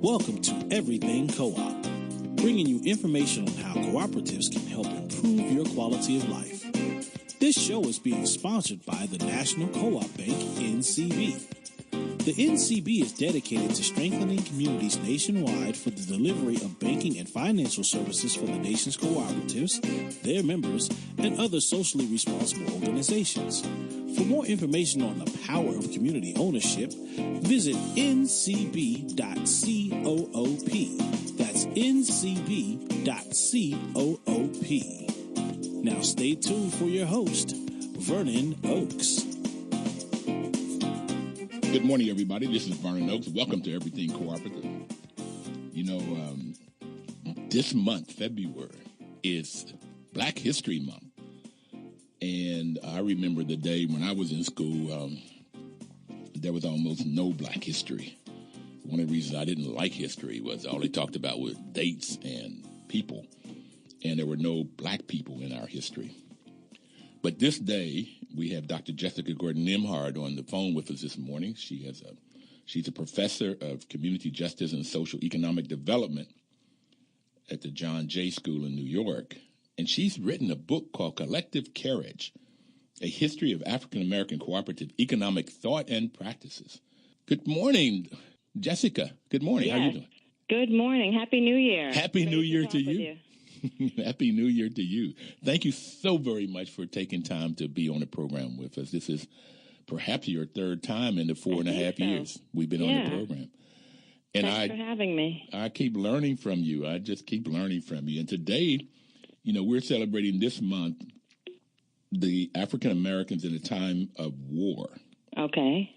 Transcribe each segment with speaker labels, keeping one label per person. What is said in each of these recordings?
Speaker 1: Welcome to Everything Co-op, bringing you information on how cooperatives can help improve your quality of life. This show is being sponsored by the National Co-op Bank, NCB. The NCB is dedicated to strengthening communities nationwide for the delivery of banking and financial services for the nation's cooperatives, their members, and other socially responsible organizations. For more information on the power of community ownership, visit ncb.coop. That's ncb.coop. Now stay tuned for your host, Vernon Oakes.
Speaker 2: Good morning, everybody. This is Vernon Oakes. Welcome to Everything Cooperative. You know, this month, February, is Black History Month. And I remember the day when I was in school, there was almost no Black history. One of the reasons I didn't like history was all they talked about was dates and people. And there were no Black people in our history. But this day, we have Dr. Jessica Gordon Nembhard on the phone with us this morning. She's a professor of community justice and social economic development at the John Jay School in New York. And she's written a book called Collective Carriage, A History of African American Cooperative Economic Thought and Practices. Good morning, Jessica. Good morning.
Speaker 3: Yes.
Speaker 2: How are you doing?
Speaker 3: Good morning. Happy New Year.
Speaker 2: Happy New Year to you. Happy New Year to you. Thank you so very much for taking time to be on the program with us. This is perhaps your third time in the 4.5 years we've been on the program. And
Speaker 3: Thanks for having me.
Speaker 2: I keep learning from you. I just keep learning from you. And today, you know, we're celebrating this month the African Americans in a time of war.
Speaker 3: Okay.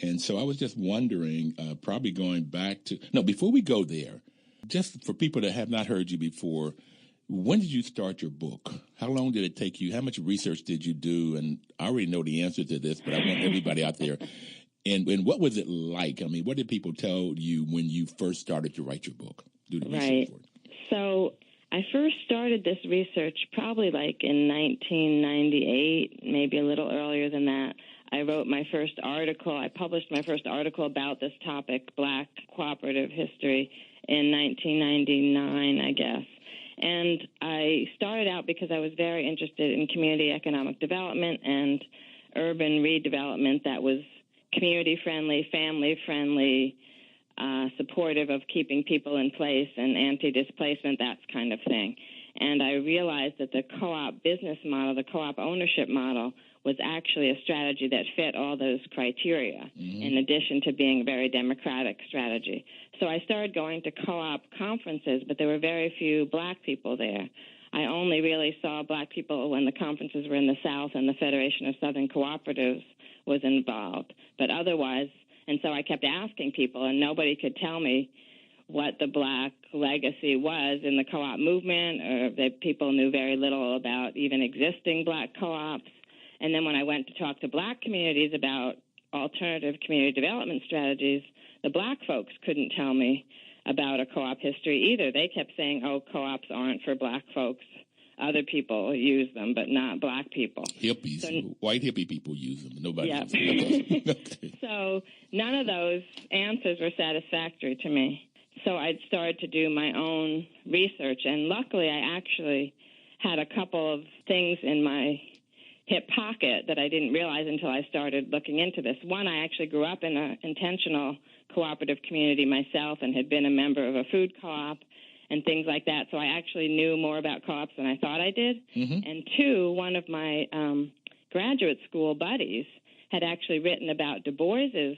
Speaker 2: And so I was just wondering, probably going back to, before we go there, just for people that have not heard you before, when did you start your book? How long did it take you? How much research did you do? And I already know the answer to this, but I want everybody out there. And what was it like? I mean, what did people tell you when you first started to write your book? Do the research for it.
Speaker 3: So I first started this research probably like in 1998, maybe a little earlier than that. I wrote my first article. I published my first article about this topic, Black cooperative history, in 1999, I guess. And I started out because I was very interested in community economic development and urban redevelopment that was community-friendly, family-friendly, supportive of keeping people in place and anti-displacement, that kind of thing. And I realized that the co-op business model, the co-op ownership model, was actually a strategy that fit all those criteria, in addition to being a very democratic strategy. So I started going to co-op conferences, but there were very few Black people there. I only really saw Black people when the conferences were in the South and the Federation of Southern Cooperatives was involved. But otherwise, and so I kept asking people, and nobody could tell me what the Black legacy was in the co-op movement, or that people knew very little about even existing Black co-ops. And then when I went to talk to Black communities about alternative community development strategies, the Black folks couldn't tell me about a co-op history either. They kept saying, oh, co-ops aren't for Black folks. Other people use them, but not Black people.
Speaker 2: Hippies, white hippie people use them. Nobody else.
Speaker 3: Okay. So none of those answers were satisfactory to me. So I started to do my own research, and luckily I actually had a couple of things in my hip pocket that I didn't realize until I started looking into this. One, I actually grew up in an intentional cooperative community myself and had been a member of a food co-op and things like that. So I actually knew more about co-ops than I thought I did. And two, one of my graduate school buddies had actually written about Du Bois's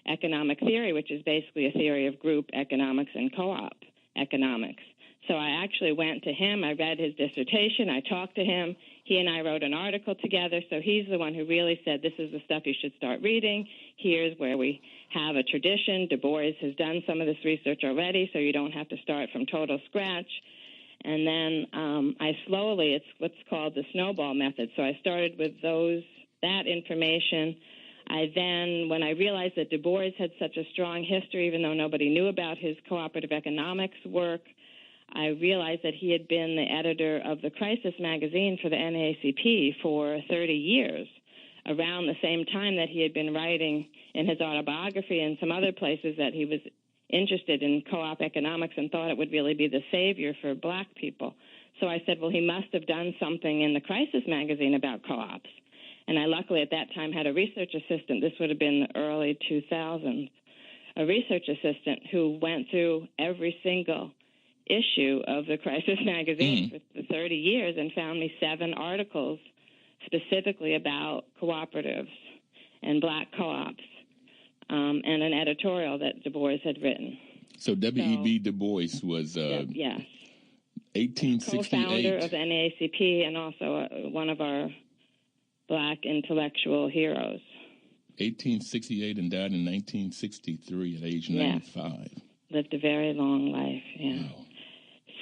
Speaker 3: economic theory, which is basically a theory of group economics and co-op economics. So I actually went to him. I read his dissertation. I talked to him. He and I wrote an article together. So he's the one who really said, this is the stuff you should start reading. Here's where we have a tradition. Du Bois has done some of this research already, so you don't have to start from total scratch. And then it's what's called the Snowball Method. So I started with that information. When I realized that Du Bois had such a strong history, even though nobody knew about his cooperative economics work, I realized that he had been the editor of the Crisis magazine for the NAACP for 30 years, around the same time that he had been writing in his autobiography and some other places that he was interested in co-op economics and thought it would really be the savior for black people. So I said, well, he must have done something in the Crisis magazine about co-ops. And I luckily at that time had a research assistant. This would have been the early 2000s. A research assistant who went through every single issue of the Crisis magazine for 30 years and found me 7 articles specifically about cooperatives and black co-ops, and an editorial that Du Bois had written.
Speaker 2: So W.E.B. Du Bois was
Speaker 3: yes,
Speaker 2: 1868.
Speaker 3: Co-founder of the NAACP and also one of our black intellectual heroes.
Speaker 2: 1868 and died in 1963 at age 95.
Speaker 3: Lived a very long life,
Speaker 2: Wow.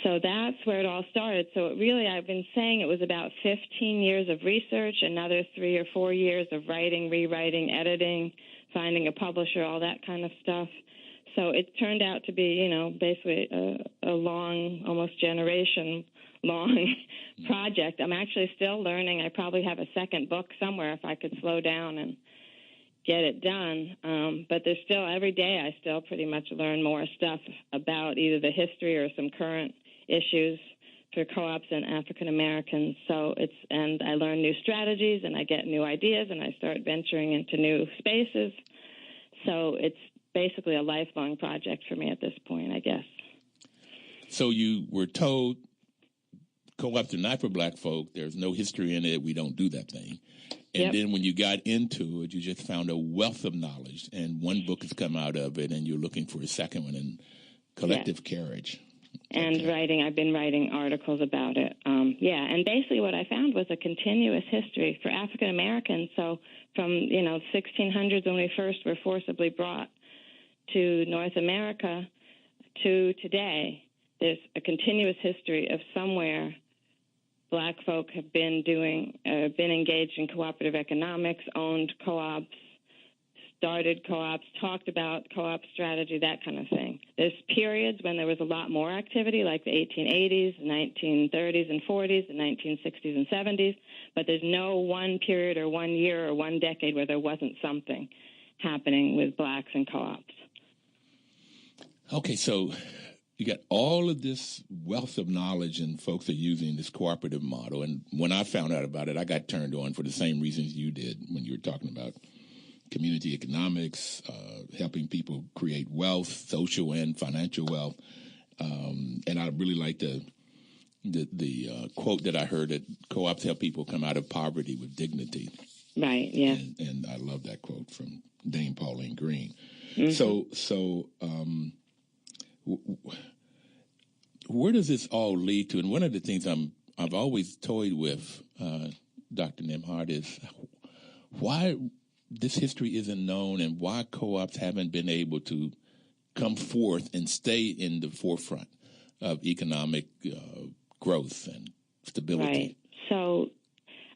Speaker 3: So that's where it all started. So it really, I've been saying it was about 15 years of research, another 3 or 4 years of writing, rewriting, editing, finding a publisher, all that kind of stuff. So it turned out to be, basically a long, almost generation-long project. I'm actually still learning. I probably have a second book somewhere if I could slow down and get it done. But there's still, every day I still pretty much learn more stuff about either the history or some current issues for co-ops and African Americans. And I learn new strategies and I get new ideas and I start venturing into new spaces. So it's basically a lifelong project for me at this point, I guess.
Speaker 2: So you were told co-ops are not for black folk. There's no history in it. We don't do that thing. And then when you got into it, you just found a wealth of knowledge. And one book has come out of it, and you're looking for a second one in Collective Carriage.
Speaker 3: And I've been writing articles about it. And basically what I found was a continuous history for African Americans. So from, 1600s when we first were forcibly brought to North America to today, there's a continuous history of somewhere black folk have been engaged in cooperative economics, owned co-ops, started co-ops, talked about co-op strategy, that kind of thing. There's periods when there was a lot more activity, like the 1880s, 1930s and 40s, the 1960s and 70s, but there's no one period or 1 year or one decade where there wasn't something happening with blacks and co-ops.
Speaker 2: Okay, so you got all of this wealth of knowledge and folks are using this cooperative model. And when I found out about it, I got turned on for the same reasons you did when you were talking about community economics, helping people create wealth, social and financial wealth. And I really like the quote that I heard that co-ops help people come out of poverty with dignity.
Speaker 3: Right, yeah.
Speaker 2: And I love that quote from Dame Pauline Green.
Speaker 3: Mm-hmm.
Speaker 2: So where does this all lead to? And one of the things I've always toyed with, Dr. Nembhard, is why this history isn't known and why co-ops haven't been able to come forth and stay in the forefront of economic growth and stability.
Speaker 3: Right. So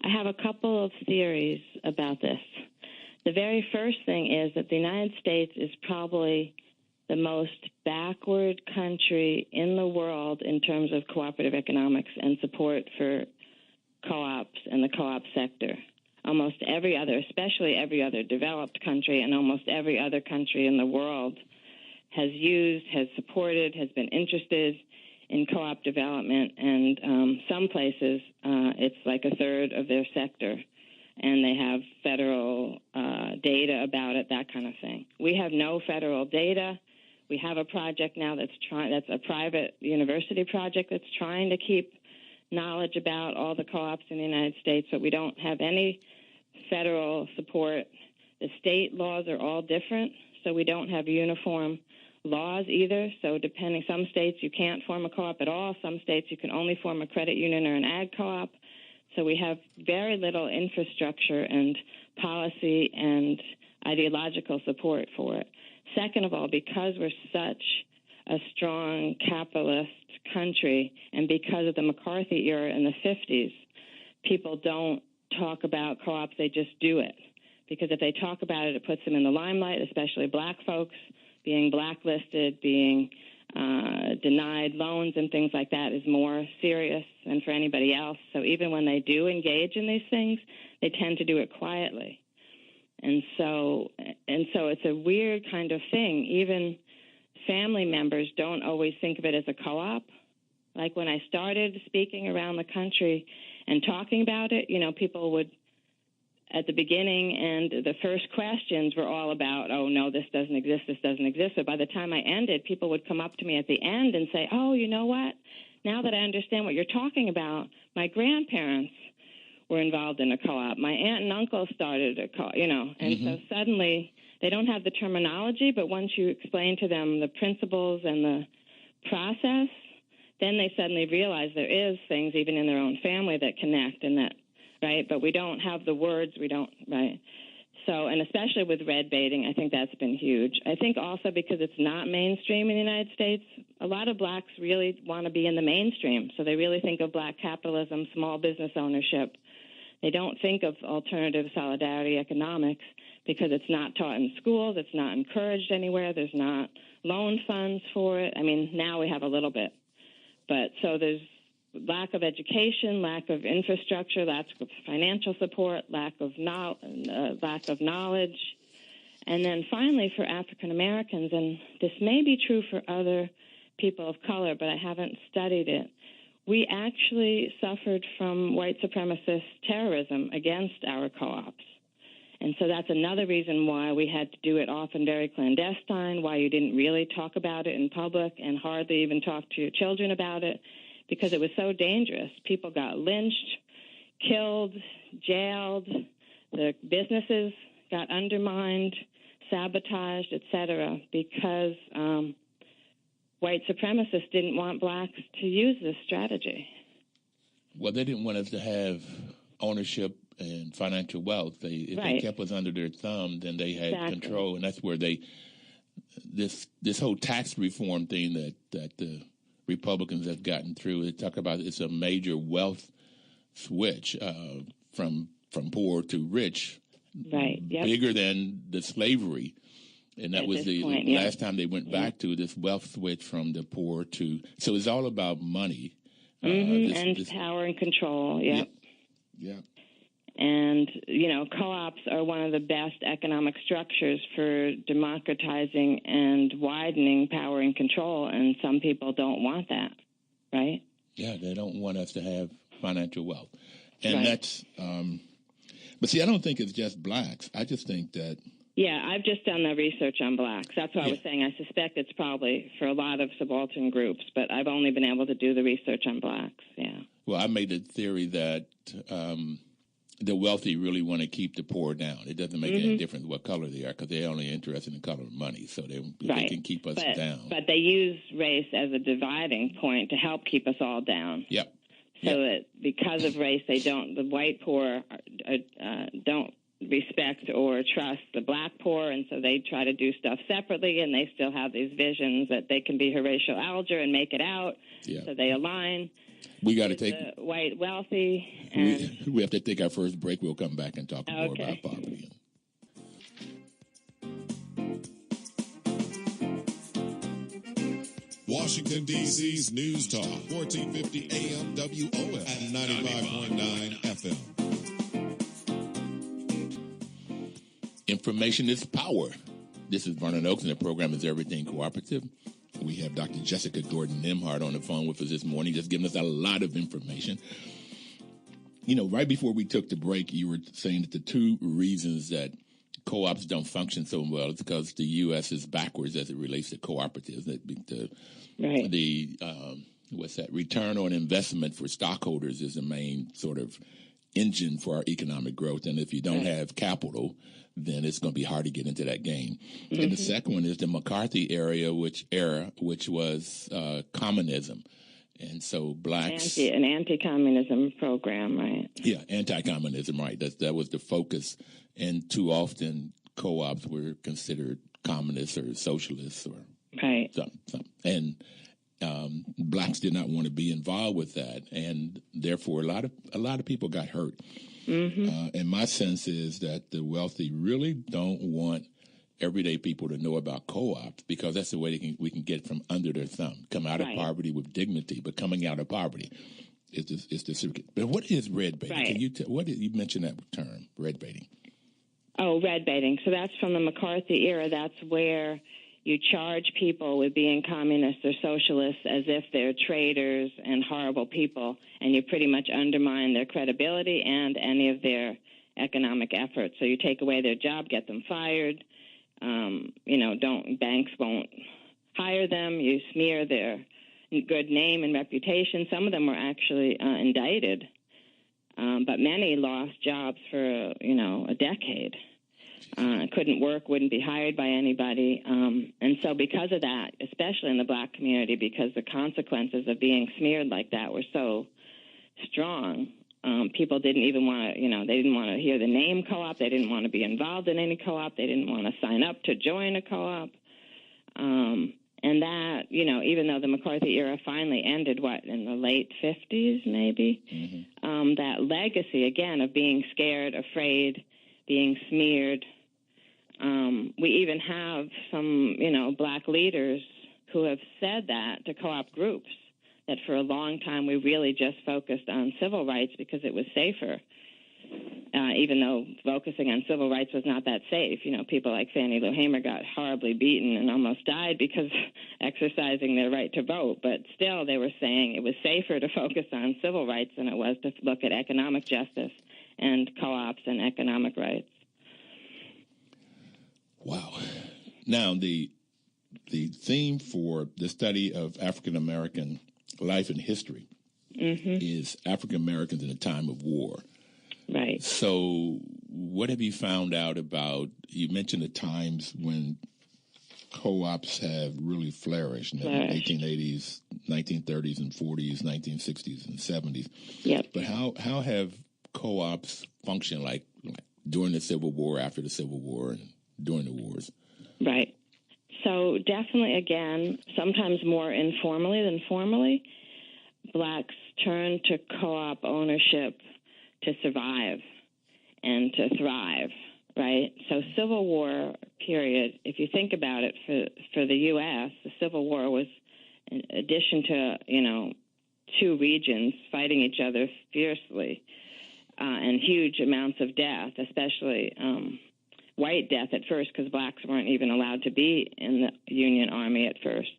Speaker 3: I have a couple of theories about this. The very first thing is that the United States is probably the most backward country in the world in terms of cooperative economics and support for co-ops and the co-op sector. Almost every other, especially every other developed country and almost every other country in the world has used, has supported, has been interested in co-op development, and some places it's like a third of their sector, and they have federal data about it, that kind of thing. We have no federal data. We have a project now that's a private university project that's trying to keep knowledge about all the co-ops in the United States, but we don't have any federal support. The state laws are all different, so we don't have uniform laws either. So some states you can't form a co-op at all. Some states you can only form a credit union or an ag co-op. So we have very little infrastructure and policy and ideological support for it. Second of all, because we're such a strong capitalist country and because of the McCarthy era in the 50s, people don't talk about co-ops, they just do it. Because if they talk about it, it puts them in the limelight, especially black folks. Being blacklisted, being denied loans and things like that is more serious than for anybody else. So even when they do engage in these things, they tend to do it quietly. And so it's a weird kind of thing. Even family members don't always think of it as a co-op. Like when I started speaking around the country and talking about it, people would, at the beginning, and the first questions were all about, oh, no, this doesn't exist. But by the time I ended, people would come up to me at the end and say, oh, you know what? Now that I understand what you're talking about, my grandparents were involved in a co-op. My aunt and uncle started a co-op, and so suddenly they don't have the terminology, but once you explain to them the principles and the process, then they suddenly realize there is things even in their own family that connect and that, right? But we don't have the words, right? So, and especially with red baiting, I think that's been huge. I think also because it's not mainstream in the United States, a lot of blacks really want to be in the mainstream. So they really think of black capitalism, small business ownership. They don't think of alternative solidarity economics because it's not taught in schools. It's not encouraged anywhere. There's not loan funds for it. I mean, now we have a little bit. But so there's lack of education, lack of infrastructure, lack of financial support, lack of knowledge. And then finally for African Americans, and this may be true for other people of color, but I haven't studied it, we actually suffered from white supremacist terrorism against our co-ops. And so that's another reason why we had to do it often very clandestine, why you didn't really talk about it in public and hardly even talk to your children about it, because it was so dangerous. People got lynched, killed, jailed, the businesses got undermined, sabotaged, etc., because white supremacists didn't want blacks to use this strategy.
Speaker 2: Well, they didn't want us to have ownership and financial wealth. If they kept us under their thumb, then they had control, and that's where this whole tax reform thing that the Republicans have gotten through. They talk about it's a major wealth switch from poor to rich, bigger than the slavery. And that was the last time they went back to this wealth switch from the poor to. So it's all about money.
Speaker 3: And power and control,
Speaker 2: Yeah.
Speaker 3: And, co-ops are one of the best economic structures for democratizing and widening power and control, and some people don't want that, right?
Speaker 2: Yeah, they don't want us to have financial wealth. And that's, but see, I don't think it's just blacks. I just think that.
Speaker 3: Yeah, I've just done the research on blacks. That's what I was saying. I suspect it's probably for a lot of subaltern groups, but I've only been able to do the research on blacks,
Speaker 2: Well, I made the theory that the wealthy really want to keep the poor down. It doesn't make any difference what color they are because they're only interested in the color of money, so they can keep us down.
Speaker 3: But they use race as a dividing point to help keep us all down.
Speaker 2: Yep.
Speaker 3: So that because of race, the white poor don't respect or trust the black poor, and so they try to do stuff separately, and they still have these visions that they can be Horatio Alger and make it out, so they align.
Speaker 2: We got to take
Speaker 3: the white wealthy. And
Speaker 2: we have to take our first break. We'll come back and talk more about poverty.
Speaker 4: Washington, D.C.'s News Talk, 1450 AM WOL and 95.9 FM.
Speaker 2: Information is power. This is Vernon Oakes, and the program is Everything Cooperative. We have Dr. Jessica Gordon Nembhard on the phone with us this morning, just giving us a lot of information. Right before we took the break, you were saying that the two reasons that co-ops don't function so well is because the U.S. is backwards as it relates to cooperatives. Return on investment for stockholders is the main sort of engine for our economic growth. And if you don't have capital, then it's going to be hard to get into that game. And the second one is the McCarthy era, which was communism. And so blacks...
Speaker 3: an anti-communism program, right?
Speaker 2: Yeah, anti-communism, right. That was the focus. And too often co-ops were considered communists or socialists or something. And blacks did not want to be involved with that. And therefore, a lot of people got hurt. And my sense is that the wealthy really don't want everyday people to know about co-ops because that's the way we can get from under their thumb, come out of poverty with dignity, but coming out of poverty is the circuit. But what is red baiting?
Speaker 3: Right.
Speaker 2: Can you mention that term, red baiting?
Speaker 3: Oh, red baiting. So that's from the McCarthy era. That's where you charge people with being communists or socialists as if they're traitors and horrible people, and you pretty much undermine their credibility and any of their economic efforts. So you take away their job, get them fired. Banks won't hire them. You smear their good name and reputation. Some of them were actually indicted, but many lost jobs for a decade. Couldn't work, wouldn't be hired by anybody. And so because of that, especially in the black community, because the consequences of being smeared like that were so strong, people didn't even want to, they didn't want to hear the name co-op. They didn't want to be involved in any co-op. They didn't want to sign up to join a co-op. And that, even though the McCarthy era finally ended, in the late 50s maybe, that legacy, again, of being scared, afraid, being smeared. We even have some, black leaders who have said that to co-op groups, that for a long time we really just focused on civil rights because it was safer, even though focusing on civil rights was not that safe. People like Fannie Lou Hamer got horribly beaten and almost died because exercising their right to vote. But still, they were saying it was safer to focus on civil rights than it was to look at economic justice and co-ops and economic rights.
Speaker 2: Wow. Now, the theme for the study of African American life and history is African Americans in a time of war.
Speaker 3: Right.
Speaker 2: So what have you found out about, you mentioned the times when co-ops have really flourished in the 1880s, 1930s and 40s, 1960s and 70s.
Speaker 3: Yep.
Speaker 2: But how have co-ops functioned like during the Civil War, after the Civil War, and during the wars?
Speaker 3: Right. So definitely, again, sometimes more informally than formally, blacks turn to co-op ownership to survive and to thrive, right? So Civil War period, if you think about it, for the U.S., the Civil War was, in addition to, two regions fighting each other fiercely and huge amounts of death, especially white death at first, because blacks weren't even allowed to be in the Union Army at first.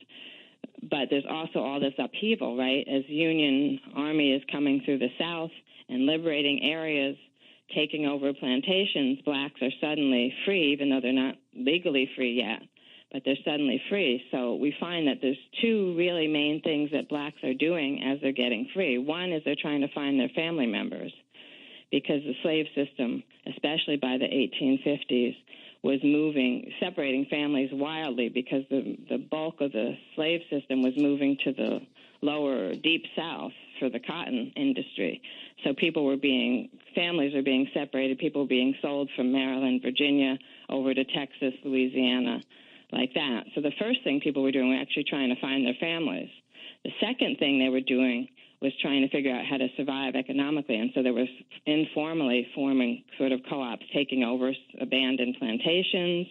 Speaker 3: But there's also all this upheaval, right? As Union Army is coming through the South and liberating areas, taking over plantations, blacks are suddenly free, even though they're not legally free yet, but they're suddenly free. So we find that there's two really main things that blacks are doing as they're getting free. One is they're trying to find their family members, because the slave system, especially by the 1850s, was separating families wildly, because the bulk of the slave system was moving to the lower deep South for the cotton industry. So families were being separated, people were being sold from Maryland, Virginia, over to Texas, Louisiana, like that. So the first thing people were doing was actually trying to find their families. The second thing they were doing was trying to figure out how to survive economically. And so there was informally forming sort of co-ops, taking over abandoned plantations,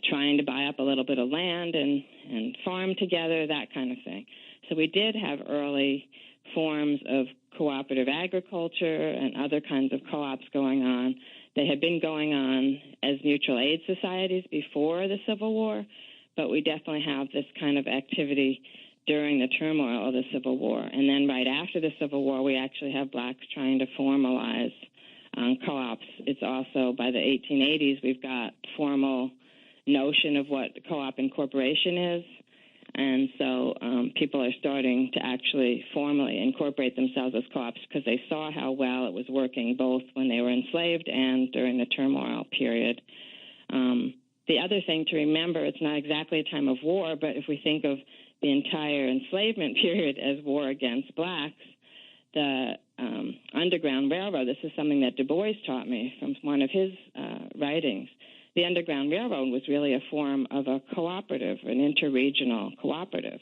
Speaker 3: trying to buy up a little bit of land and farm together, that kind of thing. So we did have early forms of cooperative agriculture and other kinds of co-ops going on. They had been going on as mutual aid societies before the Civil War, but we definitely have this kind of activity during the turmoil of the Civil War. And then right after the Civil War, we actually have blacks trying to formalize co-ops. It's also, by the 1880s, we've got formal notion of what co-op incorporation is. And so people are starting to actually formally incorporate themselves as co-ops because they saw how well it was working both when they were enslaved and during the turmoil period. The other thing to remember, it's not exactly a time of war, but if we think of the entire enslavement period as war against blacks, the Underground Railroad, this is something that Du Bois taught me from one of his writings. The Underground Railroad was really a form of a cooperative, an interregional cooperative.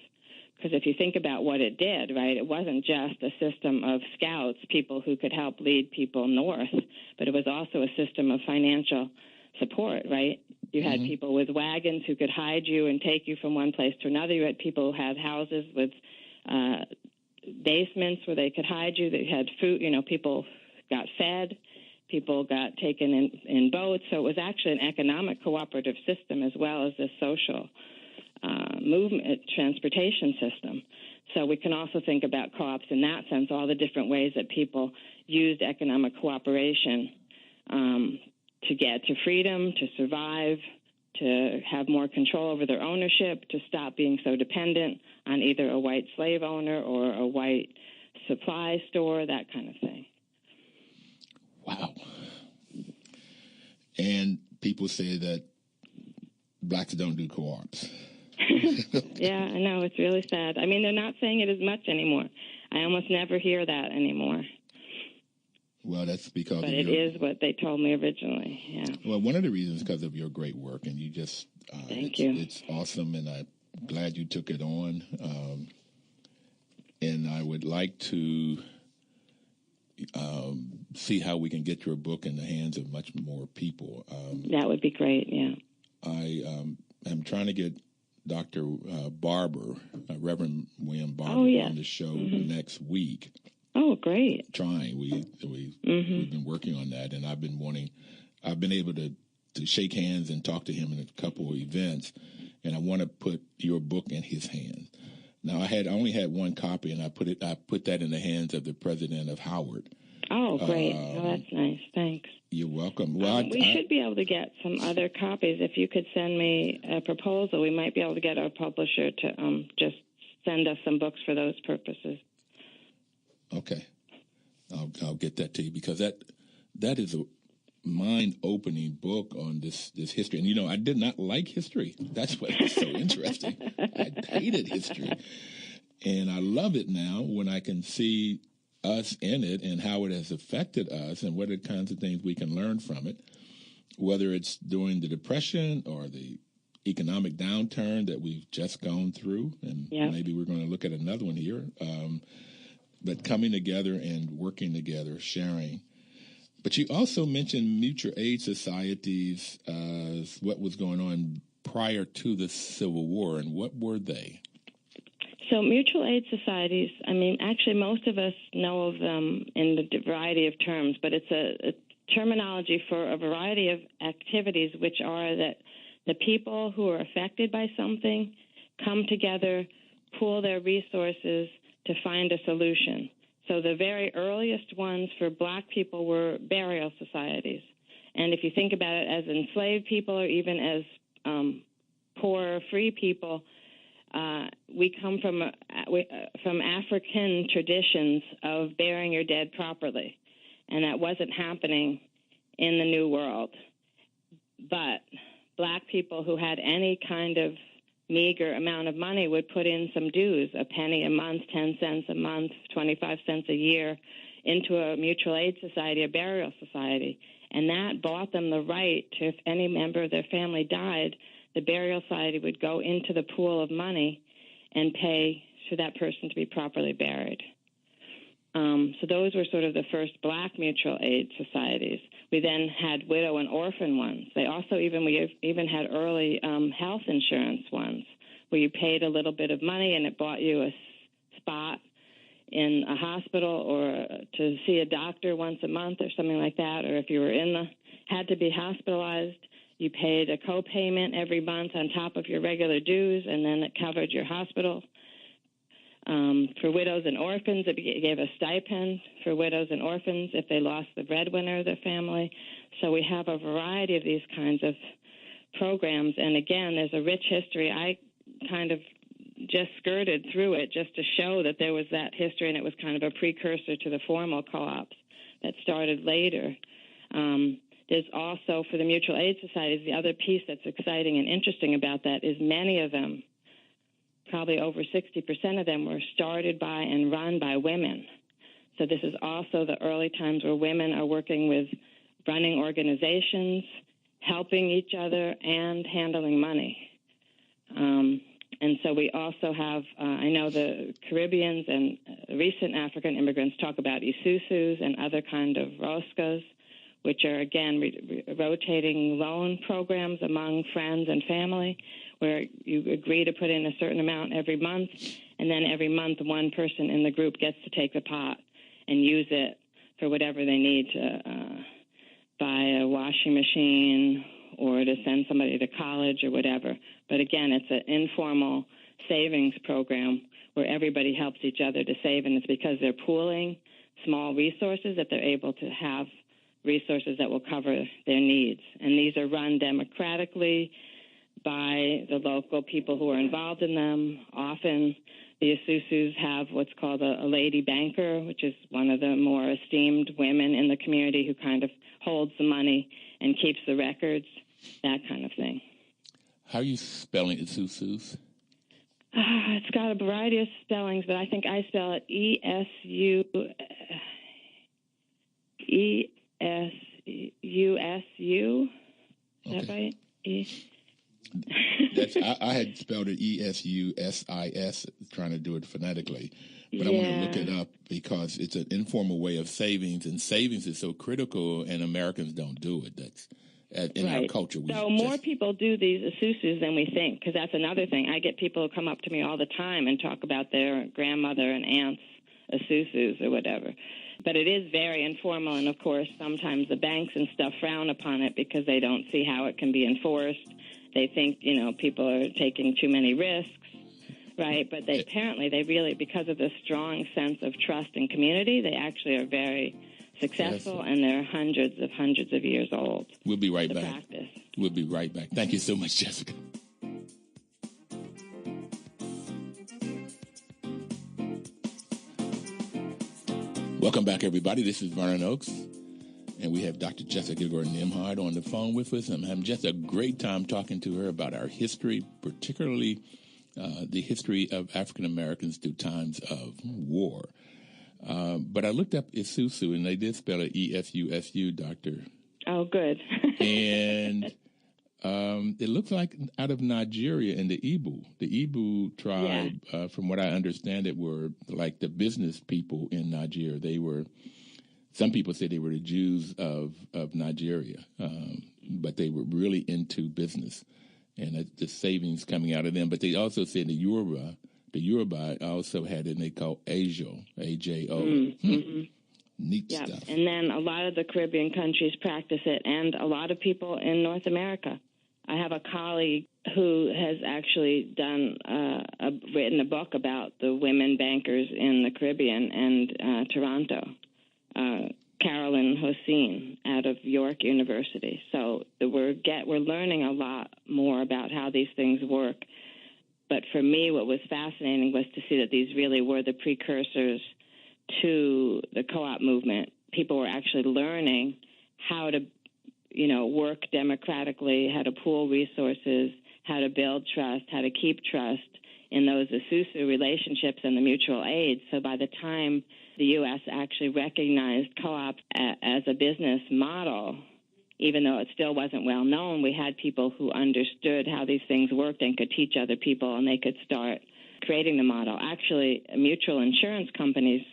Speaker 3: Because if you think about what it did, right, it wasn't just a system of scouts, people who could help lead people north, but it was also a system of financial support, right? You had people with wagons who could hide you and take you from one place to another. You had people who had houses with basements where they could hide you. They had food, people got fed. People got taken in boats. So it was actually an economic cooperative system as well as a social movement, transportation system. So we can also think about co-ops in that sense, all the different ways that people used economic cooperation to get to freedom, to survive, to have more control over their ownership, to stop being so dependent on either a white slave owner or a white supply store, that kind of thing.
Speaker 2: Wow. And people say that blacks don't do co-ops.
Speaker 3: Yeah, I know. It's really sad. I mean, they're not saying it as much anymore. I almost never hear that anymore.
Speaker 2: Well, that's because
Speaker 3: but it is what they told me originally, yeah.
Speaker 2: Well, one of the reasons is because of your great work, and you just,
Speaker 3: Thank you.
Speaker 2: It's awesome, and I'm glad you took it on. And I would like to see how we can get your book in the hands of much more people.
Speaker 3: That would be great, yeah.
Speaker 2: I am trying to get Dr. Barber, Reverend William Barber, on the show next week.
Speaker 3: Oh, great!
Speaker 2: Trying, we've been working on that, and I've been able to shake hands and talk to him in a couple of events, and I want to put your book in his hands. Now, I only had one copy, and I put that in the hands of the president of Howard.
Speaker 3: Oh, great! That's nice. Thanks.
Speaker 2: You're welcome. Well,
Speaker 3: we should be able to get some other copies. If you could send me a proposal, we might be able to get our publisher to just send us some books for those purposes.
Speaker 2: Okay, I'll get that to you, because that is a mind-opening book on this history. And I did not like history. That's what was so interesting. I hated history, and I love it now when I can see us in it and how it has affected us and what are the kinds of things we can learn from it, whether it's during the Depression or the economic downturn that we've just gone through, and maybe we're going to look at another one here. But coming together and working together, sharing. But you also mentioned mutual aid societies, what was going on prior to the Civil War, and what were they?
Speaker 3: So mutual aid societies, I mean, actually most of us know of them in the variety of terms, but it's a terminology for a variety of activities, which are that the people who are affected by something come together, pool their resources to find a solution. So the very earliest ones for black people were burial societies. And if you think about it as enslaved people or even as poor, free people, we come from African traditions of burying your dead properly. And that wasn't happening in the New World. But black people who had any kind of meager amount of money would put in some dues, a penny a month, 10 cents a month, 25 cents a year, into a mutual aid society, a burial society. And that bought them the right to, if any member of their family died, the burial society would go into the pool of money and pay for that person to be properly buried. So those were sort of the first black mutual aid societies. We then had widow and orphan ones. We even had early health insurance ones where you paid a little bit of money and it bought you a spot in a hospital or to see a doctor once a month or something like that. Or if you were had to be hospitalized, you paid a co-payment every month on top of your regular dues, and then it covered your hospital. For widows and orphans, it gave a stipend for widows and orphans if they lost the breadwinner of their family. So we have a variety of these kinds of programs. And again, there's a rich history. I kind of just skirted through it just to show that there was that history, and it was kind of a precursor to the formal co-ops that started later. There's also, for the mutual aid societies, the other piece that's exciting and interesting about that is many of them, probably over 60% of them, were started by and run by women. So this is also the early times where women are working with running organizations, helping each other, and handling money. And so we also have, I know the Caribbeans and recent African immigrants talk about isusus and other kind of roscas, which are, again, rotating loan programs among friends and family, where you agree to put in a certain amount every month, and then every month one person in the group gets to take the pot and use it for whatever they need buy a washing machine or to send somebody to college or whatever. But again, it's an informal savings program where everybody helps each other to save, and it's because they're pooling small resources that they're able to have resources that will cover their needs. And these are run democratically by the local people who are involved in them. Often the Isusus have what's called a lady banker, which is one of the more esteemed women in the community who kind of holds the money and keeps the records, that kind of thing.
Speaker 2: How are you spelling Isusus?
Speaker 3: It's got a variety of spellings, but I think I spell it E-S-U-S-U. Is that right?
Speaker 2: I had spelled it E-S-U-S-I-S, trying to do it phonetically. But I want to look it up because it's an informal way of savings, and savings is so critical, and Americans don't do it. That's in our culture.
Speaker 3: So more people do these Isusus than we think, because that's another thing. I get people who come up to me all the time and talk about their grandmother and aunt's Isusus or whatever. But it is very informal, and, of course, sometimes the banks and stuff frown upon it because they don't see how it can be enforced. They think, people are taking too many risks, right? But apparently they really, because of the strong sense of trust and community, they actually are very successful, and they're hundreds of years old.
Speaker 2: We'll be right back.
Speaker 3: Practice.
Speaker 2: We'll be right back. Thank you so much, Jessica. Welcome back, everybody. This is Vernon Oakes, and we have Dr. Jessica Gordon Nembhard on the phone with us. I'm having just a great time talking to her about our history, particularly the history of African Americans through times of war. But I looked up Isusu, and they did spell it E-S-U-S-U, Doctor.
Speaker 3: Oh, good.
Speaker 2: And it looks like out of Nigeria and the Igbo. The Igbo tribe, from what I understand it, were like the business people in Nigeria. Some people say they were the Jews of Nigeria, but they were really into business and the savings coming out of them. But they also said the Yoruba also had it, and they called Ajo, A-J-O.
Speaker 3: Mm-hmm.
Speaker 2: Neat stuff.
Speaker 3: And then a lot of the Caribbean countries practice it, and a lot of people in North America. I have a colleague who has actually written a book about the women bankers in the Caribbean and Toronto, Carolyn Hossein out of York University. So we're learning a lot more about how these things work. But for me, what was fascinating was to see that these really were the precursors to the co-op movement. People were actually learning how to, work democratically, how to pool resources, how to build trust, how to keep trust in those Isusu relationships and the mutual aid. So by the time the U.S. actually recognized co-op as a business model, even though it still wasn't well known, we had people who understood how these things worked and could teach other people, and they could start creating the model. Actually, mutual insurance companies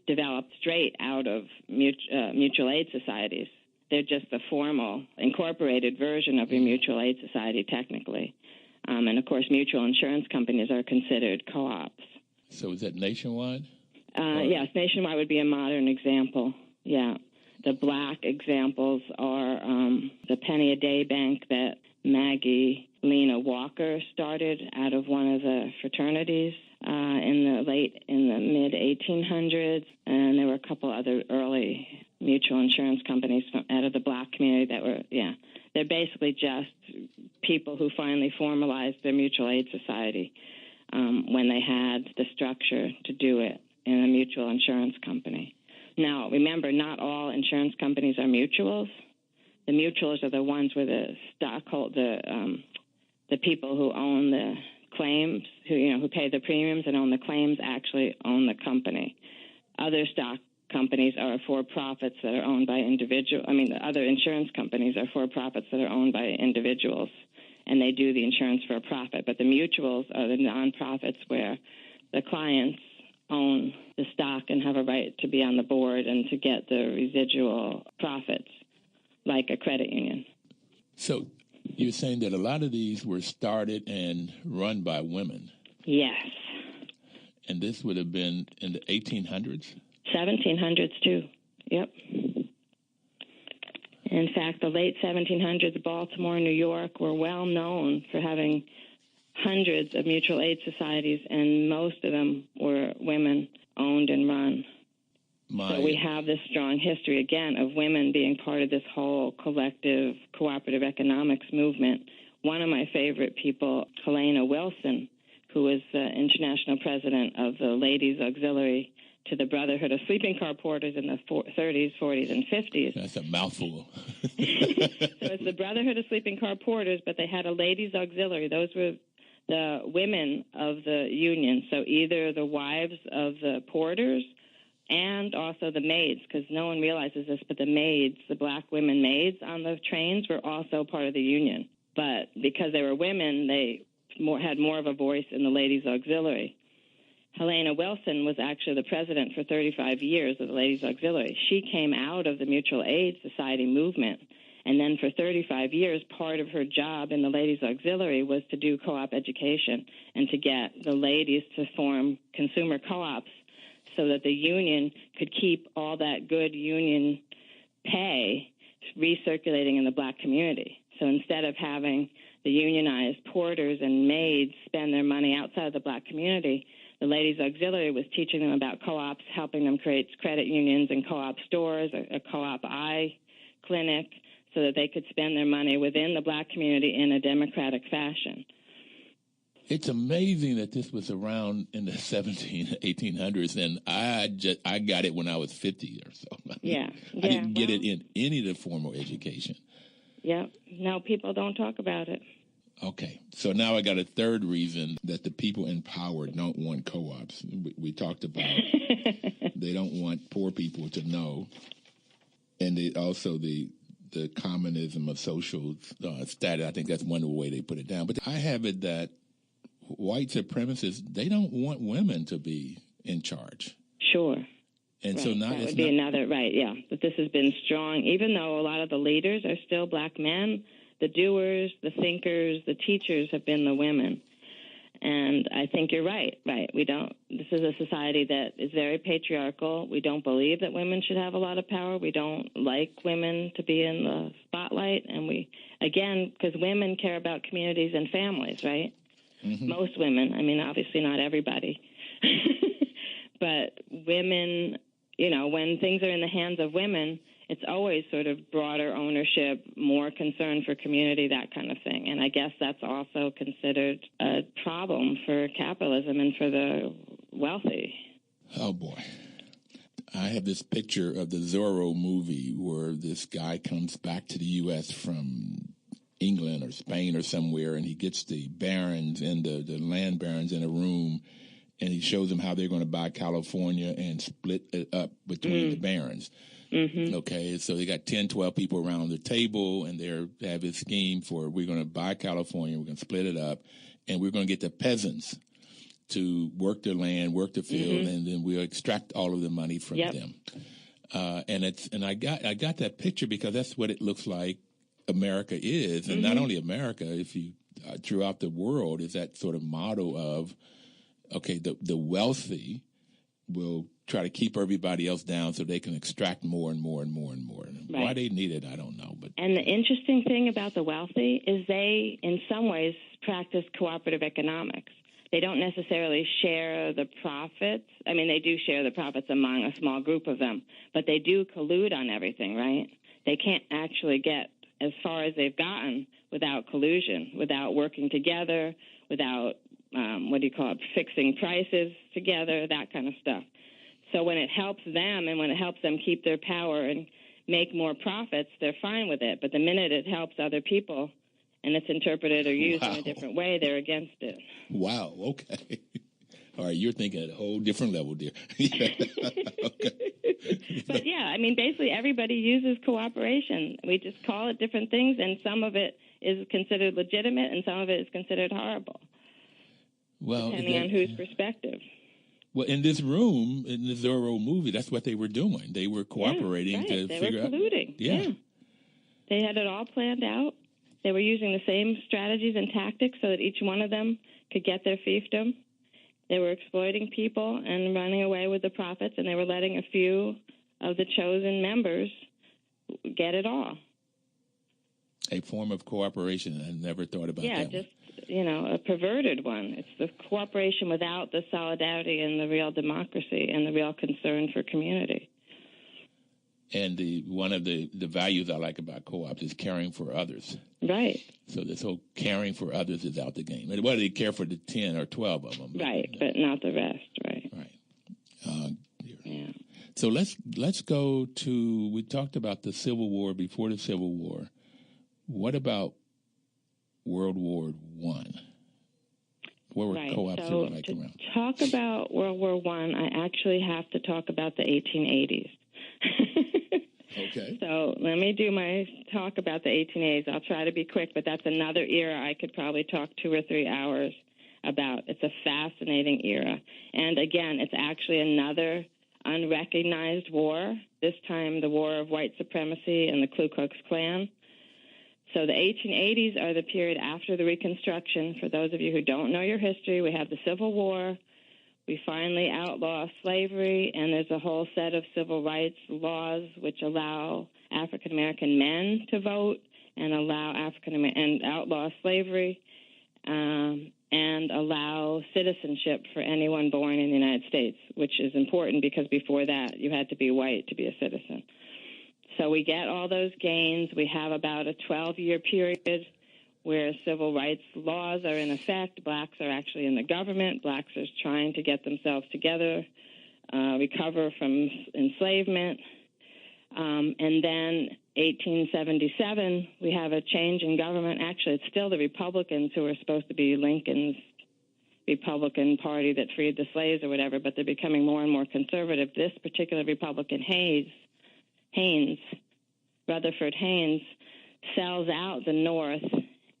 Speaker 3: developed straight out of mutual aid societies. They're just the formal, incorporated version of a mutual aid society, technically. And, of course, mutual insurance companies are considered co-ops.
Speaker 2: So is that nationwide?
Speaker 3: Yes, nationwide would be a modern example, yeah. The black examples are the Penny a Day Bank that Maggie Lena Walker started out of one of the fraternities in the mid-1800s, and there were a couple other early mutual insurance companies out of the black community that were, they're basically just people who finally formalized their mutual aid society when they had the structure to do it in a mutual insurance company. Now, remember, not all insurance companies are mutuals. The mutuals are the ones where the people who own the claims, who pay the premiums and own the claims, actually own the company. Other stock companies are for-profits that are owned by the other insurance companies are for-profits that are owned by individuals, and they do the insurance for a profit. But the mutuals are the nonprofits where the clients own the stock and have a right to be on the board and to get the residual profits, like a credit union.
Speaker 2: So you're saying that a lot of these were started and run by women?
Speaker 3: Yes.
Speaker 2: And this would have been in the 1800s?
Speaker 3: 1700s, too. Yep. In fact, the late 1700s, Baltimore and New York were well known for having hundreds of mutual aid societies, and most of them were women-owned and run. So we have this strong history, again, of women being part of this whole collective cooperative economics movement. One of my favorite people, Helena Wilson, who was the international president of the Ladies Auxiliary to the Brotherhood of Sleeping Car Porters in the 30s, 40s, and 50s.
Speaker 2: That's a mouthful.
Speaker 3: So it's the Brotherhood of Sleeping Car Porters, but they had a Ladies Auxiliary. Those were the women of the union, so either the wives of the porters and also the maids, because no one realizes this, but the maids, the black women maids on the trains were also part of the union. But because they were women, they had more of a voice in the Ladies Auxiliary. Helena Wilson was actually the president for 35 years of the Ladies Auxiliary. She came out of the Mutual Aid Society movement, and then for 35 years, part of her job in the Ladies Auxiliary was to do co-op education and to get the ladies to form consumer co-ops so that the union could keep all that good union pay recirculating in the black community. So instead of having the unionized porters and maids spend their money outside of the black community, the Ladies Auxiliary was teaching them about co-ops, helping them create credit unions and co-op stores, a co-op eye clinic, so that they could spend their money within the black community in a democratic fashion.
Speaker 2: It's amazing that this was around in the 1800s, and I got it when I was 50 or so.
Speaker 3: Yeah.
Speaker 2: I didn't get it in any of the formal education.
Speaker 3: Yeah. No, people don't talk about it.
Speaker 2: Okay. So now I got a third reason that the people in power don't want co-ops. We talked about they don't want poor people to know, and also the communism of social status. I think that's one way they put it down. But I have it that white supremacists, they don't want women to be in charge.
Speaker 3: Sure.
Speaker 2: And
Speaker 3: right.
Speaker 2: so now
Speaker 3: that
Speaker 2: it's
Speaker 3: would be another, right, yeah. But this has been strong, even though a lot of the leaders are still black men, the doers, the thinkers, the teachers have been the women. And I think you're right. This is a society that is very patriarchal. We don't believe that women should have a lot of power. We don't like women to be in the spotlight. And because women care about communities and families, right? Mm-hmm. Most women, obviously not everybody. But women, when things are in the hands of women, it's always sort of broader ownership, more concern for community, that kind of thing. And I guess that's also considered a problem for capitalism and for the wealthy.
Speaker 2: Oh, boy. I have this picture of the Zorro movie where this guy comes back to the U.S. from England or Spain or somewhere, and he gets the barons and the land barons in a room, and he shows them how they're going to buy California and split it up between the barons. Mm-hmm. Okay, so they got 10, 12 people around the table, and they have this scheme for we're going to buy California, we're going to split it up, and we're going to get the peasants to work their land, work the field, and then we'll extract all of the money from them. And I got that picture because that's what it looks like America is, and not only America, if you throughout the world is that sort of model of the wealthy will try to keep everybody else down so they can extract more and more and more and more. Right. Why they need it, I don't know.
Speaker 3: And the interesting thing about the wealthy is they, in some ways, practice cooperative economics. They don't necessarily share the profits. They do share the profits among a small group of them, but they do collude on everything, right? They can't actually get as far as they've gotten without collusion, without working together, without, fixing prices together, that kind of stuff. So when it helps them and when it helps them keep their power and make more profits, they're fine with it. But the minute it helps other people and it's interpreted or used in a different way, they're against it.
Speaker 2: Wow, okay. All right, you're thinking at a whole different level, dear. Okay.
Speaker 3: But, basically everybody uses cooperation. We just call it different things, and some of it is considered legitimate and some of it is considered horrible, depending on whose perspective.
Speaker 2: Well, in this room, in the Zorro movie, that's what they were doing. They were cooperating to figure out.
Speaker 3: They were colluding. Yeah. They had it all planned out. They were using the same strategies and tactics so that each one of them could get their fiefdom. They were exploiting people and running away with the profits, and they were letting a few of the chosen members get it all.
Speaker 2: A form of cooperation. I never thought about that.
Speaker 3: Yeah, just, a perverted one. It's the cooperation without the solidarity and the real democracy and the real concern for community.
Speaker 2: And one of the values I like about co-ops is caring for others.
Speaker 3: Right.
Speaker 2: So this whole caring for others is out the game. Whether they care for the 10 or 12 of them.
Speaker 3: Right, but not the rest, right.
Speaker 2: Right.
Speaker 3: Yeah.
Speaker 2: So let's go to, we talked about the Civil War, before the Civil War. What about World War I? What were co-ops like around?
Speaker 3: To talk about World War I, I actually have to talk about the 1880s.
Speaker 2: Okay.
Speaker 3: So let me do my talk about the 1880s. I'll try to be quick, but that's another era I could probably talk 2 or 3 hours about. It's a fascinating era. And again, it's actually another unrecognized war, this time the War of White Supremacy and the Ku Klux Klan. So the 1880s are the period after the Reconstruction. For those of you who don't know your history, we have the Civil War. We finally outlaw slavery, and there's a whole set of civil rights laws which allow African-American men to vote and outlaw slavery and allow citizenship for anyone born in the United States, which is important because before that you had to be white to be a citizen. So we get all those gains. We have about a 12-year period where civil rights laws are in effect. Blacks are actually in the government. Blacks are trying to get themselves together, recover from enslavement. And then 1877, we have a change in government. Actually, it's still the Republicans who are supposed to be Lincoln's Republican Party that freed the slaves or whatever, but they're becoming more and more conservative. This particular Republican, Rutherford Haynes, sells out the North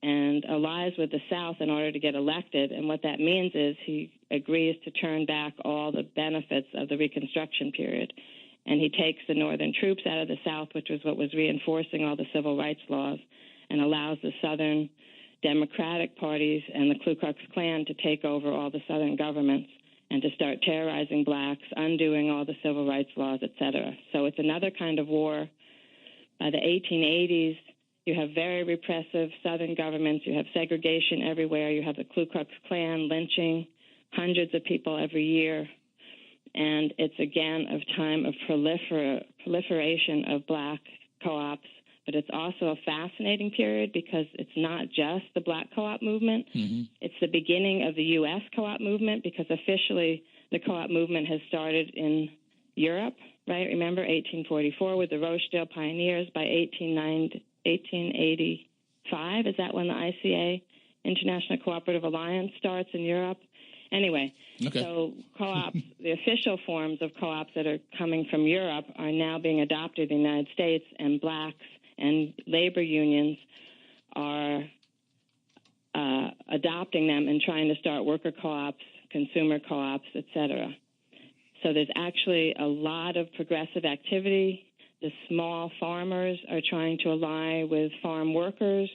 Speaker 3: and allies with the South in order to get elected. And what that means is he agrees to turn back all the benefits of the Reconstruction period. And he takes the Northern troops out of the South, which was what was reinforcing all the civil rights laws, and allows the Southern Democratic parties and the Ku Klux Klan to take over all the Southern governments and to start terrorizing blacks, undoing all the civil rights laws, et cetera. So it's another kind of war. By the 1880s, you have very repressive Southern governments. You have segregation everywhere. You have the Ku Klux Klan lynching hundreds of people every year. And it's, again, a time of proliferation of black co-ops. But it's also a fascinating period because it's not just the black co-op movement. Mm-hmm. It's the beginning of the U.S. co-op movement because officially the co-op movement has started in Europe, right? Remember 1844 with the Rochdale Pioneers. By 1885, is that when the ICA, International Cooperative Alliance, starts in Europe? Anyway, okay. So co-ops, the official forms of co-ops that are coming from Europe are now being adopted in the United States, and blacks and labor unions are adopting them and trying to start worker co-ops, consumer co-ops, et cetera. So there's actually a lot of progressive activity. The small farmers are trying to ally with farm workers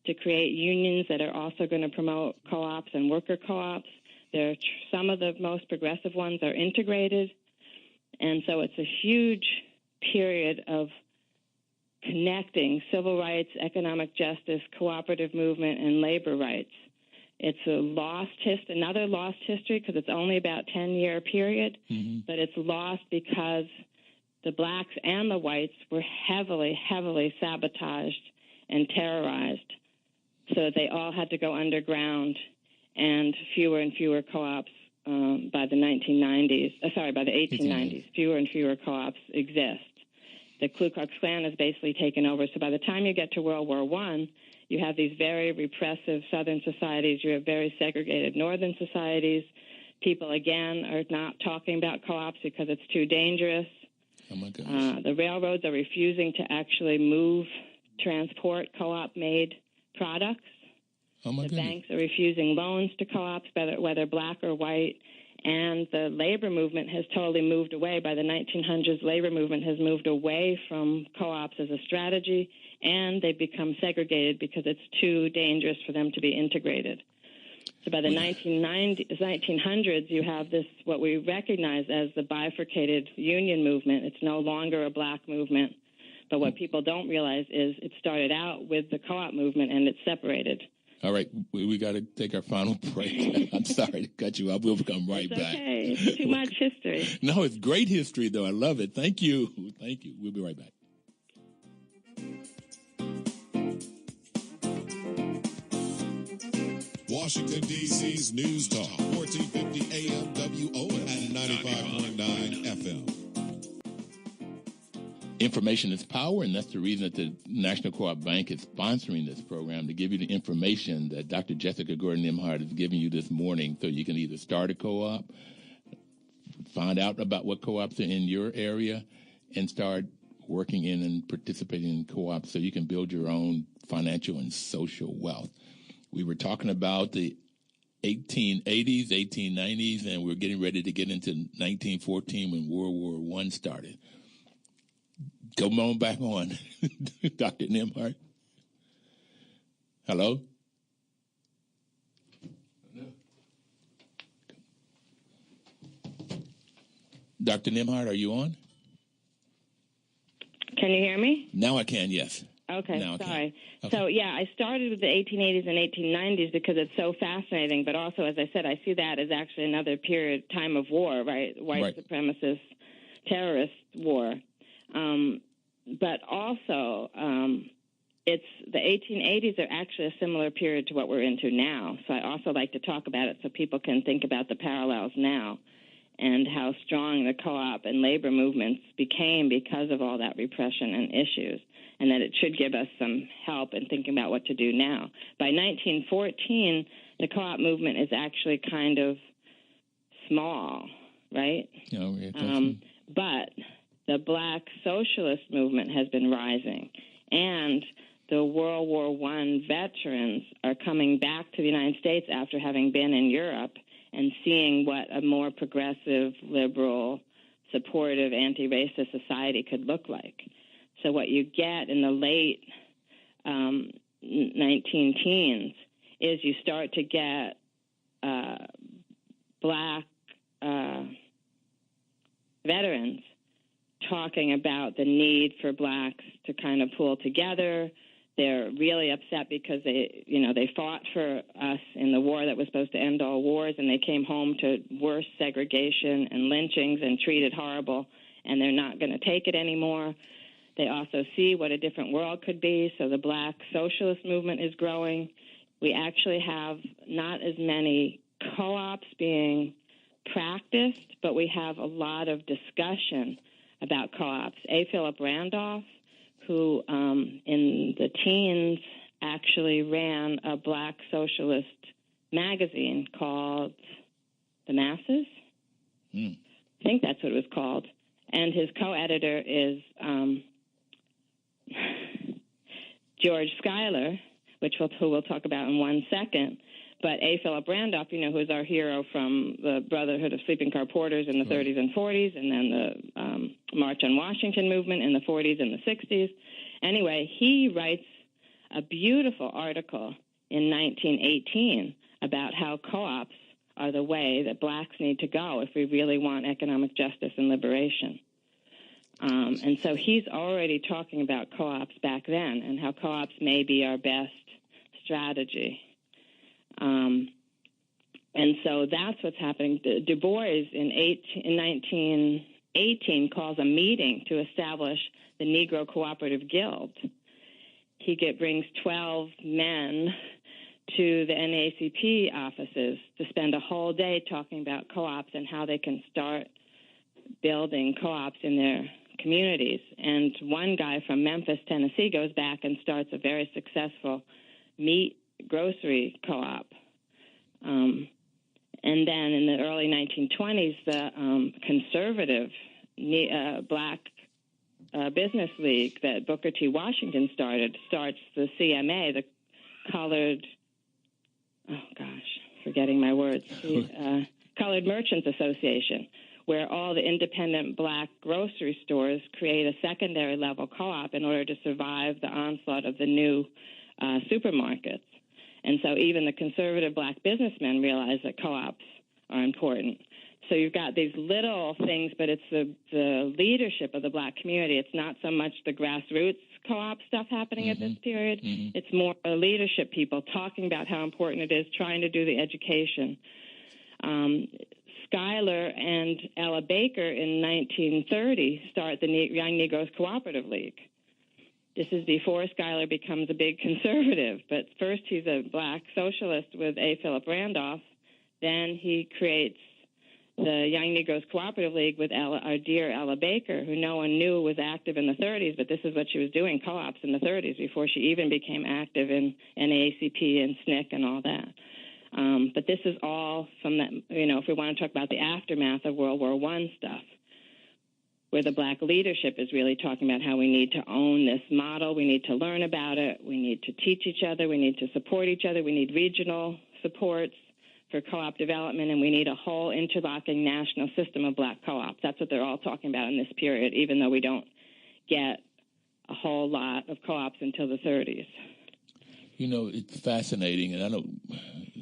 Speaker 3: to create unions that are also going to promote co-ops and worker co-ops. Some of the most progressive ones are integrated. And so it's a huge period of connecting civil rights, economic justice, cooperative movement, and labor rights. It's another lost history because it's only about a 10-year period, but it's lost because the blacks and the whites were heavily, heavily sabotaged and terrorized so that they all had to go underground, and fewer and fewer co-ops by the 1890s. Fewer and fewer co-ops exist. The Ku Klux Klan has basically taken over. So by the time you get to World War I, you have these very repressive Southern societies. You have very segregated Northern societies. People, again, are not talking about co-ops because it's too dangerous.
Speaker 2: Oh, my gosh.
Speaker 3: The railroads are refusing to actually transport co-op-made products.
Speaker 2: Oh, my goodness.
Speaker 3: Banks are refusing loans to co-ops, whether black or white. And the labor movement has totally moved away. By the 1900s, labor movement has moved away from co-ops as a strategy, and they've become segregated because it's too dangerous for them to be integrated. So by the 1900s, you have this, what we recognize as the bifurcated union movement. It's no longer a black movement. But what people don't realize is it started out with the co-op movement and it's separated.
Speaker 2: All right, we got to take our final break. I'm sorry to cut you off. We'll come right back.
Speaker 3: Okay, it's too much history.
Speaker 2: No, it's great history, though. I love it. Thank you. Thank you. We'll be right back.
Speaker 4: Washington, D.C.'s News Talk, 1450 AM WOS and 95.9 FM.
Speaker 2: Information is power, and that's the reason that the National Co-op Bank is sponsoring this program, to give you the information that Dr. Jessica Gordon Nembhard is giving you this morning, so you can either start a co-op, find out about what co-ops are in your area, and start working in and participating in co-ops so you can build your own financial and social wealth. We were talking about the 1880s, 1890s, and we're getting ready to get into 1914 when World War I started. Come on back on, Dr. Nembhard. Hello? Dr. Nembhard, are you on?
Speaker 3: Can you hear me?
Speaker 2: Now I can, yes.
Speaker 3: Okay,
Speaker 2: now
Speaker 3: sorry.
Speaker 2: Okay.
Speaker 3: So, yeah, I started with the 1880s and 1890s because it's so fascinating, but also, as I said, I see that as actually another period, time of war, right? White supremacist terrorist war. But also, it's the 1880s are actually a similar period to what we're into now. So I also like to talk about it so people can think about the parallels now and how strong the co-op and labor movements became because of all that repression and issues, and that it should give us some help in thinking about what to do now. By 1914, the co-op movement is actually kind of small, right?
Speaker 2: Oh, yeah,
Speaker 3: but the black socialist movement has been rising, and the World War I veterans are coming back to the United States after having been in Europe and seeing what a more progressive, liberal, supportive, anti-racist society could look like. So what you get in the late 19-teens is you start to get black veterans talking about the need for blacks to kind of pull together. They're really upset because they fought for us in the war that was supposed to end all wars, and they came home to worse segregation and lynchings and treated horrible, and they're not going to take it anymore. They also see what a different world could be, so the black socialist movement is growing. We actually have not as many co-ops being practiced, but we have a lot of discussion about co-ops. A. Philip Randolph, who in the teens actually ran a black socialist magazine called The Masses. I think that's what it was called. And his co-editor is George Schuyler, who we'll talk about in 1 second. But A. Philip Randolph, who is our hero from the Brotherhood of Sleeping Car Porters in the 30s and 40s, and then the March on Washington movement in the 40s and the 60s. Anyway, he writes a beautiful article in 1918 about how co-ops are the way that blacks need to go if we really want economic justice and liberation. And so he's already talking about co-ops back then and how co-ops may be our best strategy. And so that's what's happening. Du Bois in 1918 calls a meeting to establish the Negro Cooperative Guild. He brings 12 men to the NAACP offices to spend a whole day talking about co-ops and how they can start building co-ops in their communities. And one guy from Memphis, Tennessee, goes back and starts a very successful meat grocery co-op. And then in the early 1920s, the conservative black business league that Booker T. Washington starts the CMA, the Colored, forgetting my words, Colored Merchants Association, where all the independent black grocery stores create a secondary level co-op in order to survive the onslaught of the new supermarkets. And so even the conservative black businessmen realize that co-ops are important. So you've got these little things, but it's the leadership of the black community. It's not so much the grassroots co-op stuff happening at this period. It's more leadership people talking about how important it is, trying to do the education. Schuyler and Ella Baker in 1930 start the Young Negroes Cooperative League. This is before Schuyler becomes a big conservative, but first he's a black socialist with A. Philip Randolph. Then he creates the Young Negroes Cooperative League with our dear Ella Baker, who no one knew was active in the 30s, but this is what she was doing, co-ops in the 30s, before she even became active in NAACP and SNCC and all that. But this is all from that, if we want to talk about the aftermath of World War I stuff, where the black leadership is really talking about how we need to own this model, we need to learn about it, we need to teach each other, we need to support each other, we need regional supports for co-op development, and we need a whole interlocking national system of black co-ops. That's what they're all talking about in this period, even though we don't get a whole lot of co-ops until the 30s.
Speaker 2: It's fascinating, and I know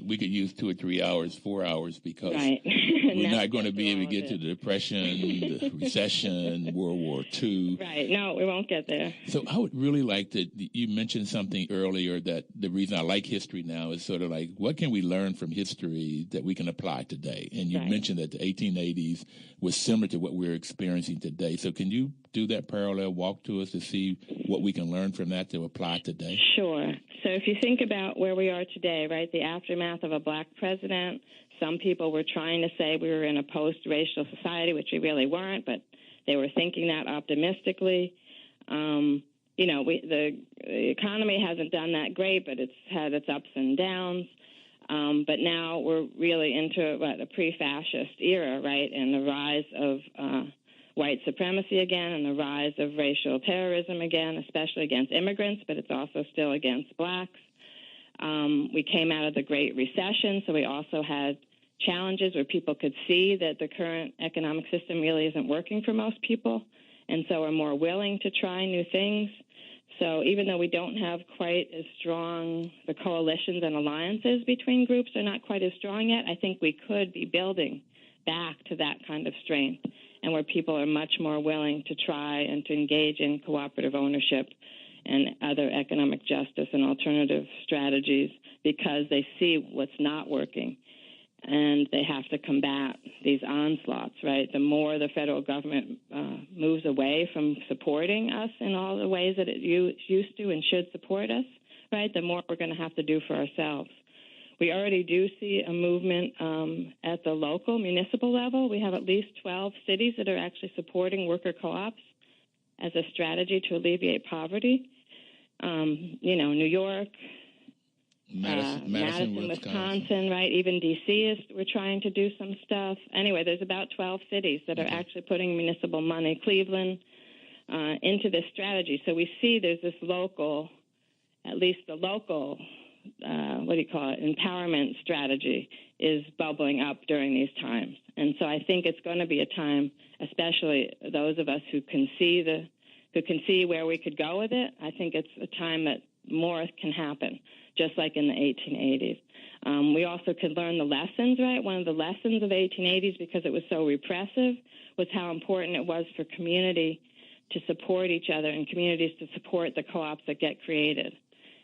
Speaker 2: we could use 2 or 3 hours, 4 hours, because we're not going to be able to get to the Depression, the recession, World War II.
Speaker 3: Right. No, we won't get there.
Speaker 2: So I would really like to, you mentioned something earlier that the reason I like history now is sort of like, what can we learn from history that we can apply today? And you mentioned that the 1880s was similar to what we're experiencing today. So can you do that parallel walk to us to see what we can learn from that to apply today?
Speaker 3: Sure. So if you think about where we are today, right, the aftermath of a black president, some people were trying to say we were in a post-racial society, which we really weren't, but they were thinking that optimistically. The economy hasn't done that great, but it's had its ups and downs. But now we're really into a pre-fascist era, right, and the rise of white supremacy again and the rise of racial terrorism again, especially against immigrants, but it's also still against blacks. We came out of the Great Recession, so we also had challenges where people could see that the current economic system really isn't working for most people, and so are more willing to try new things. So even though we don't have quite as strong, the coalitions and alliances between groups are not quite as strong yet, I think we could be building back to that kind of strength, and where people are much more willing to try and to engage in cooperative ownership and other economic justice and alternative strategies because they see what's not working. And they have to combat these onslaughts, right? The more the federal government moves away from supporting us in all the ways that it used to and should support us, right, the more we're going to have to do for ourselves. We already do see a movement at the local municipal level. We have at least 12 cities that are actually supporting worker co-ops as a strategy to alleviate poverty. New York, Madison, Wisconsin, right? Even D.C. we're trying to do some stuff. Anyway, there's about 12 cities that are actually putting municipal money, Cleveland, into this strategy. So we see there's this local, at least the local, empowerment strategy is bubbling up during these times. And so I think it's going to be a time, especially those of us who can see where we could go with it. I think it's a time that more can happen, just like in the 1880s. We also could learn the lessons, right? One of the lessons of the 1880s, because it was so repressive, was how important it was for community to support each other and communities to support the co-ops that get created.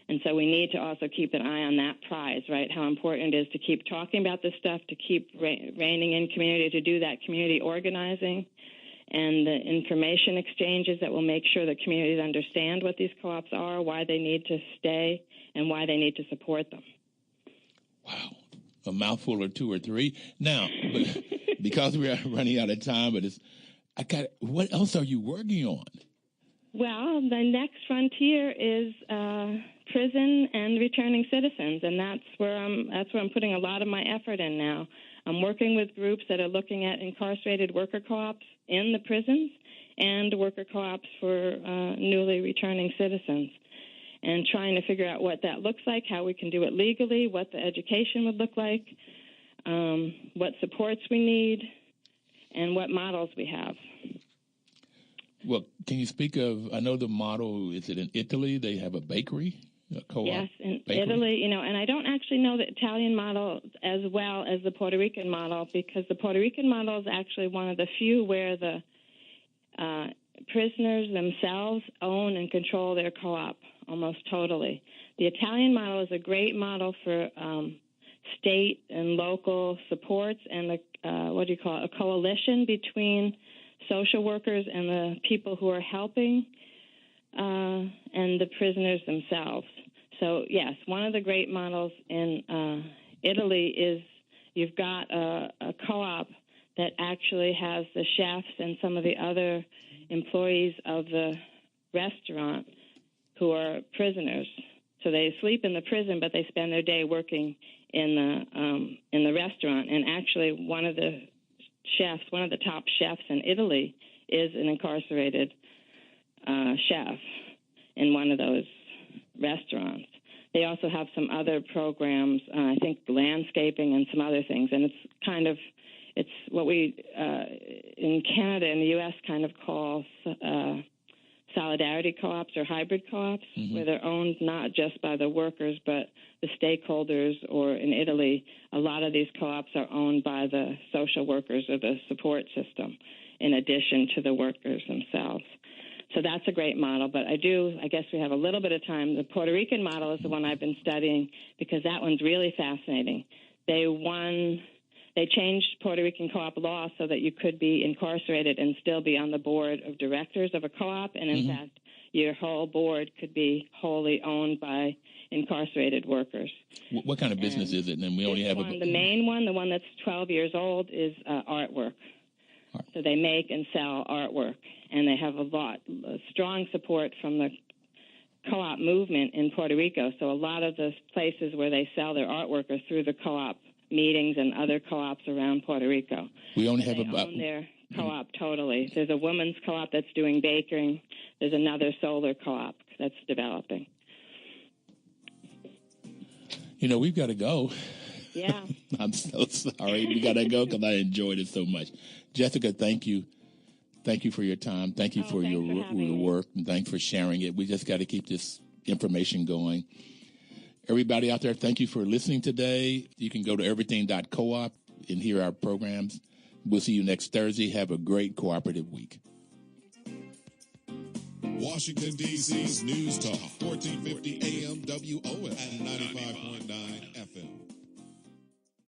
Speaker 3: And so we need to also keep an eye on that prize, right? How important it is to keep talking about this stuff, to keep reining in community, to do that community organizing and the information exchanges that will make sure that communities understand what these co-ops are, why they need to stay, and why they need to support them.
Speaker 2: Wow. A mouthful or two or three. Now, because we are running out of time, what else are you working on?
Speaker 3: Well, the next frontier is prison and returning citizens, and that's where I'm putting a lot of my effort in now. I'm working with groups that are looking at incarcerated worker co-ops in the prisons and worker co-ops for newly returning citizens, and trying to figure out what that looks like, how we can do it legally, what the education would look like, what supports we need, and what models we have.
Speaker 2: Well, can you speak of, I know the model, is it in Italy? They have a bakery? co-op.
Speaker 3: Yes, in
Speaker 2: bakery?
Speaker 3: Italy, and I don't actually know the Italian model as well as the Puerto Rican model, because the Puerto Rican model is actually one of the few where the prisoners themselves own and control their co-op almost totally. The Italian model is a great model for state and local supports and a coalition between social workers and the people who are helping and the prisoners themselves. So, yes, one of the great models in Italy is you've got a co-op that actually has the chefs and some of the other employees of the restaurant who are prisoners. So they sleep in the prison, but they spend their day working in the restaurant. And actually, one of the top chefs in Italy, is an incarcerated chef in one of those restaurants. They also have some other programs, I think landscaping and some other things. And it's what we in Canada and the U.S. kind of call solidarity co-ops or hybrid co-ops, where they're owned not just by the workers but the stakeholders, or in Italy, a lot of these co-ops are owned by the social workers or the support system in addition to the workers themselves. So that's a great model, but I guess we have a little bit of time. The Puerto Rican model is the one I've been studying because that one's really fascinating. They changed Puerto Rican co-op law so that you could be incarcerated and still be on the board of directors of a co-op, and in fact, your whole board could be wholly owned by incarcerated workers.
Speaker 2: What kind of business is it? And we only have
Speaker 3: the main one, the one that's 12 years old, is artwork. So they make and sell artwork, and they have a strong support from the co-op movement in Puerto Rico. So a lot of the places where they sell their artwork are through the co-op meetings and other co-ops around Puerto Rico.
Speaker 2: We only have
Speaker 3: they own their co-op totally. There's a women's co-op that's doing baking. There's another solar co-op that's developing.
Speaker 2: We've got to go.
Speaker 3: Yeah.
Speaker 2: I'm so sorry. We got to go because I enjoyed it so much. Jessica, thank you. Thank you for your time. Thank you for your work, and thanks for sharing it. We just got to keep this information going. Everybody out there, thank you for listening today. You can go to everything.coop and hear our programs. We'll see you next Thursday. Have a great cooperative week.
Speaker 4: Washington, D.C.'s News Talk, 1450 AM WOS and 95.9 FM.